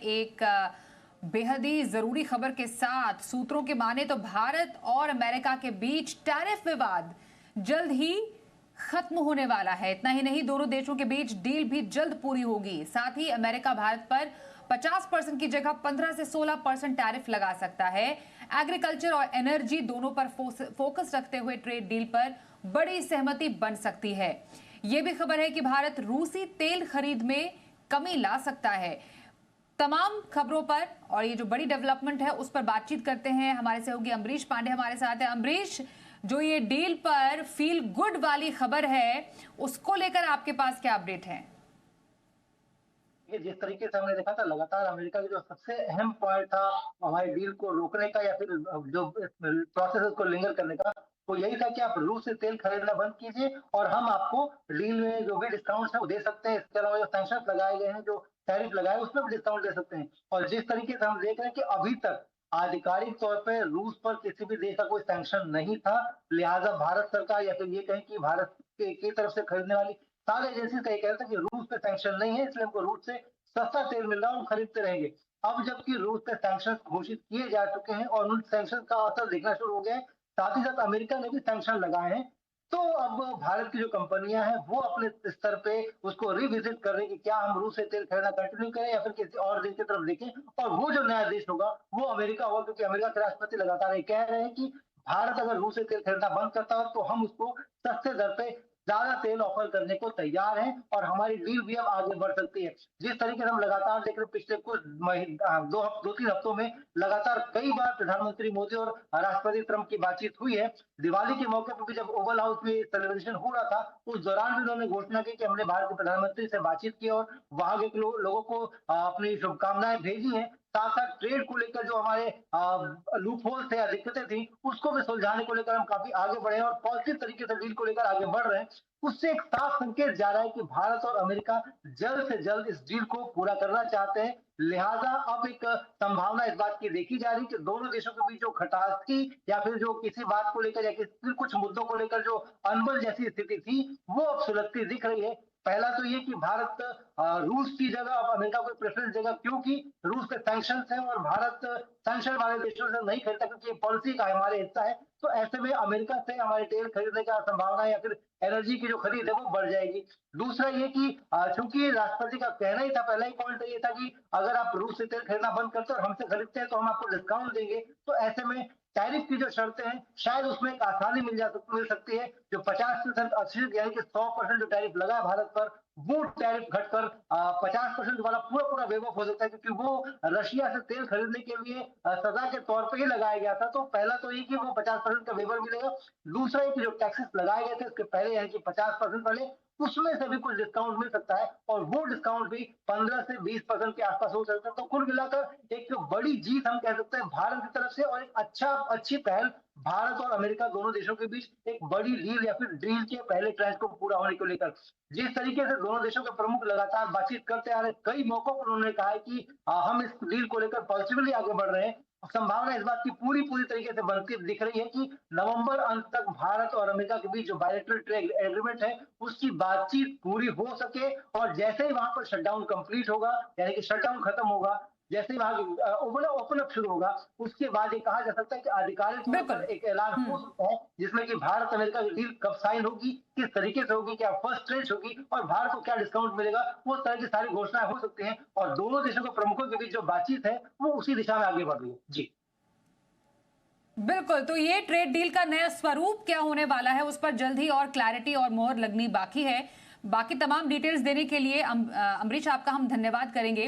एक बेहद ही जरूरी खबर के साथ। सूत्रों के माने तो भारत और अमेरिका के बीच टैरिफ विवाद जल्द ही खत्म होने वाला है। इतना ही नहीं, दोनों देशों के बीच डील भी जल्द पूरी होगी। साथ ही अमेरिका भारत पर 50% की जगह 15 से 16% टैरिफ लगा सकता है। एग्रीकल्चर और एनर्जी दोनों पर फोकस रखते हुए ट्रेड डील पर बड़ी सहमति बन सकती है। यह भी खबर है कि भारत रूसी तेल खरीद में कमी ला सकता है। तमाम खबरों पर और ये जो बड़ी डेवलपमेंट है उस पर बातचीत करते हैं। हमारे सहयोगी अमरीश पांडे हमारे साथ है। अमरीश, जो ये डील पर फील गुड वाली खबर है उसको लेकर आपके पास क्या अपडेट है? ये जिस तरीके से हमने देखा था, लगातार अमेरिका की जो सबसे अहम पॉइंट था हमारी डील को रोकने का या फिर जो प्रोसेस को लिंगर करने का, वो यही था कि आप रूस से तेल खरीदना बंद कीजिए और हम आपको डील में जो भी डिस्काउंट है वो दे सकते हैं। इसके अलावा जो सैंक्शन लगाए गए हैं, जो टैरिफ लगाए, उसमें भी डिस्काउंट दे सकते हैं। और जिस तरीके से हम देख रहे हैं कि अभी तक आधिकारिक तौर पे रूस पर किसी भी देश का कोई सैंक्शन नहीं था, लिहाजा भारत सरकार या फिर ये कहें कि भारत की तरफ से खरीदने वाली सारी एजेंसी का ये कहना था कि रूस पे सैंक्शन नहीं है, इसलिए हमको रूस से सस्ता तेल मिल रहा है, हम खरीदते रहेंगे। अब जबकि रूस पे सैंक्शन घोषित किए जा चुके हैं और उन सैंक्शन का असर दिखना शुरू हो गया है, साथ ही साथ अमेरिका ने भी सैंक्शन लगाए हैं, तो अब भारत की जो कंपनियां हैं वो अपने स्तर पे उसको रिविजिट कर रही है कि क्या हम रूस से तेल खरीदना कंटिन्यू करें या फिर किसी और देश की तरफ देखें। और वो जो नया देश होगा वो अमेरिका होगा, क्योंकि अमेरिका के राष्ट्रपति लगातार ये कह रहे हैं कि भारत अगर रूस से तेल खरीदना बंद करता है तो हम उसको सस्ते दर पे ज्यादा तेल ऑफर करने को तैयार हैं और हमारी डील भी अब आगे बढ़ सकती है। जिस तरीके से हम लगातार देख रहे हैं, पिछले कुछ दो तीन हफ्तों में लगातार कई बार प्रधानमंत्री मोदी और राष्ट्रपति ट्रंप की बातचीत हुई है। दिवाली के मौके पर भी जब ओवल हाउस में सेलिब्रेशन हो रहा था, उस दौरान भी उन्होंने घोषणा की कि हमने भारत के प्रधानमंत्री से बातचीत की और वहां के लोगों को अपनी शुभकामनाएं भेजी हैं। साथ साथ ट्रेड को लेकर जो हमारे लूप होल थे या दिक्कतें थी, उसको भी सुलझाने को लेकर हम काफी आगे बढ़े हैं और पॉजिटिव तरीके से डील को लेकर आगे बढ़ रहे हैं। उससे एक साफ संकेत जा रहा है कि भारत और अमेरिका जल्द से जल्द इस डील को पूरा करना चाहते हैं। लिहाजा अब एक संभावना इस बात की देखी जा रही है कि दोनों देशों के बीच जो खटास थी या फिर जो किसी बात को लेकर या किसी कुछ मुद्दों को लेकर जो अनबन जैसी स्थिति थी, वो अब सुलझती दिख रही है। पहला तो ये कि भारत रूस की जगह अब अमेरिका को प्रेफरेंस देगा, क्योंकि रूस पे सैंक्शन है और भारत सैंक्शन वाले देशों से नहीं खरीदता, क्योंकि ये पॉलिसी का हमारे हिस्सा है। तो ऐसे में अमेरिका से हमारे तेल खरीदने का संभावना या फिर एनर्जी की जो खरीद है वो बढ़ जाएगी। दूसरा ये कि चूंकि राष्ट्रपति का कहना ही था, पहला ही पॉइंट ये था कि अगर आप रूस से तेल खरीदना बंद करते हैं और हमसे खरीदते हैं तो हम आपको डिस्काउंट देंगे। तो ऐसे में टैरिफ की जो शर्तें हैं शायद उसमें एक आसानी मिल सकती है। जो 50% अस्सी यानी कि 100% जो टैरिफ लगा है भारत पर, वो टैरिफ घटकर 50% वाला पूरा पूरा वेव ऑफ हो सकता है, क्योंकि वो रशिया से तेल खरीदने के लिए सजा के तौर पर ही लगाया गया था। तो पहला तो ये कि वो 50% का वेवर मिलेगा। दूसरा ये कि जो टैक्सेस लगाए गए थे उसके पहले यानी कि 50% वाले, उसमें से भी कुछ डिस्काउंट मिल सकता है और वो डिस्काउंट भी 15 से 20% के आसपास हो सकता है। तो कुल मिलाकर एक बड़ी जीत हम कह सकते हैं भारत की तरफ से और एक अच्छी पहल भारत और अमेरिका दोनों देशों के बीच एक बड़ी डील या फिर डील के पहले ट्रैक को पूरा होने को लेकर। जिस तरीके से दोनों देशों के प्रमुख लगातार बातचीत करते आ रहे, कई मौकों पर उन्होंने कहा है कि हम इस डील को लेकर पॉजिटिवली आगे बढ़ रहे हैं। संभावना इस बात की पूरी पूरी तरीके से बनती दिख रही है कि नवंबर अंत तक भारत और अमेरिका के बीच जो बायलैटरल ट्रेड एग्रीमेंट है उसकी बातचीत पूरी हो सके। और जैसे ही वहां पर शटडाउन कंप्लीट होगा यानी कि शटडाउन खत्म होगा, जैसे ही वहां ओपन अप शुरू होगा, उसके बाद ये कहा जा सकता है कि आधिकारिक तौर बिल्कुल। पर एक ऐलान हो सकता है जिसमें कि भारत अमेरिका की डील कब साइन होगी, किस तरीके से होगी, क्या फर्स्ट ट्रेंच होगी और भारत को क्या डिस्काउंट मिलेगा, वो तरह की सारी घोषणाएं हो सकती हैं। और दोनों देशों के प्रमुखों के बीच जो बातचीत है वो उसी दिशा में आगे बढ़ रही है। जी बिल्कुल, तो ये ट्रेड डील का नया स्वरूप क्या होने वाला है उस पर जल्द ही और क्लैरिटी और मोहर लगनी बाकी है। बाकी तमाम डिटेल्स देने के लिए अमरीश आपका हम धन्यवाद करेंगे।